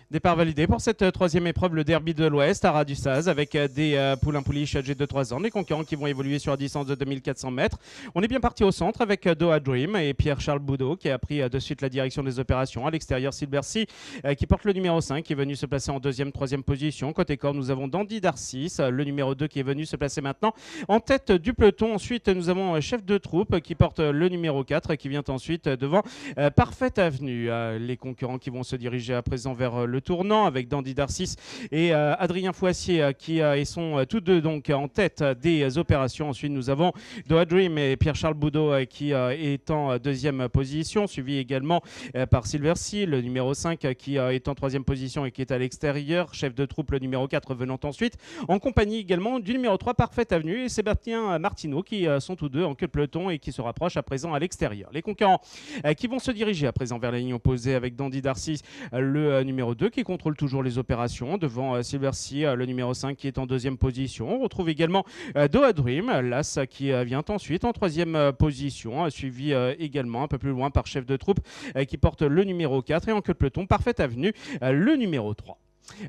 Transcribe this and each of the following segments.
Départ validé pour cette troisième épreuve, le derby de l'Ouest à Ras-du-Saz, avec des poulains pouliches âgés de 3 ans, des concurrents qui vont évoluer sur la distance de 2400 mètres. On est bien parti au centre avec Doha Dream et Pierre-Charles Boudot qui a pris de suite la direction des opérations. À l'extérieur, Silver Sea qui porte le numéro 5 qui est venu se placer en deuxième, troisième position. Côté corps, nous avons Dandy Darcis, le numéro 2 qui est venu se placer maintenant en tête du peloton. Ensuite, nous avons Chef de troupe qui porte le numéro 4 qui vient ensuite devant Parfaite Avenue. Les concurrents qui vont se diriger à présent vers le tournant avec Dandy Darcis et Adrien Fouassier qui sont tous deux donc en tête des opérations. Ensuite, nous avons Doha Dream et Pierre-Charles Boudot qui est en deuxième position, suivi également par Silver Sea, le numéro 5 qui est en troisième position et qui est à l'extérieur. Chef de troupe, le numéro 4 venant ensuite, en compagnie également du numéro 3, Parfaite Avenue, et Sébastien Martineau qui sont tous deux en queue de peloton et qui se rapprochent à présent à l'extérieur. Les concurrents qui vont se diriger à présent vers la ligne opposée avec Dandy Darcis, le numéro 2 qui contrôle toujours les opérations devant Silver Sea, le numéro 5 qui est en deuxième position. On retrouve également Doha Dream, l'As qui vient ensuite en troisième position, suivi également un peu plus loin par Chef de troupe qui porte le numéro 4 et en queue de peloton, Parfaite Avenue, le numéro 3.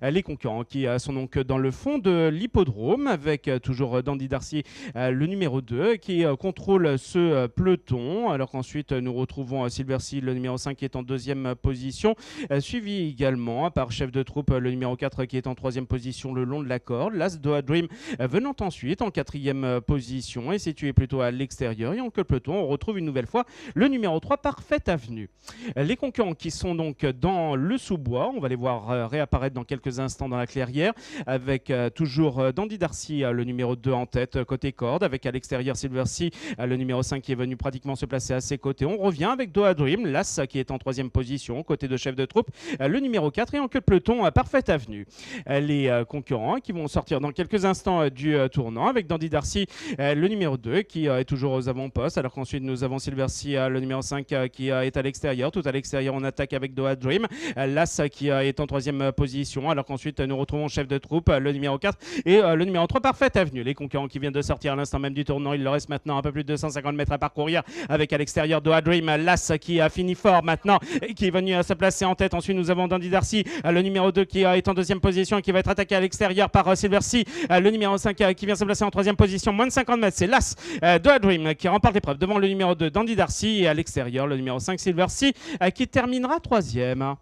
Les concurrents qui sont donc dans le fond de l'hippodrome avec toujours Dandy Darcis, le numéro 2 qui contrôle ce peloton, alors qu'ensuite nous retrouvons Silver Sea, le numéro 5 qui est en deuxième position, suivi également par Chef de troupe, le numéro 4 qui est en troisième position le long de la corde. L'As Doha Dream venant ensuite en quatrième position et situé plutôt à l'extérieur, et en queue de peloton on retrouve une nouvelle fois le numéro 3, Parfaite Avenue. Les concurrents qui sont donc dans le sous-bois, on va les voir réapparaître dans quelques instants dans la clairière avec toujours Dandy Darcis, le numéro 2 en tête côté corde, avec à l'extérieur Silver Sea, le numéro 5 qui est venu pratiquement se placer à ses côtés. On revient avec Doha Dream, l'As qui est en troisième position côté de Chef de troupe, le numéro 4 et en queue de peloton Parfaite Avenue. Les concurrents qui vont sortir dans quelques instants du tournant avec Dandy Darcis, le numéro 2 qui est toujours aux avant-postes, alors qu'ensuite nous avons Silver Sea, le numéro 5 qui est à l'extérieur. Tout à l'extérieur on attaque avec Doha Dream, l'As qui est en troisième position, alors qu'ensuite nous retrouvons Chef de troupe, le numéro 4 et le numéro 3, Parfaite Avenue. Les concurrents qui viennent de sortir à l'instant même du tournant, il leur reste maintenant un peu plus de 250 mètres à parcourir avec à l'extérieur Doha Dream, l'As qui a fini fort maintenant et qui est venu se placer en tête. Ensuite nous avons Dandy Darcis, le numéro 2 qui est en deuxième position et qui va être attaqué à l'extérieur par Silver Sea, le numéro 5 qui vient se placer en troisième position, moins de 50 mètres. C'est l'As Doha Dream qui remporte l'épreuve devant le numéro 2 Dandy Darcis et à l'extérieur le numéro 5 Silver Sea qui terminera troisième.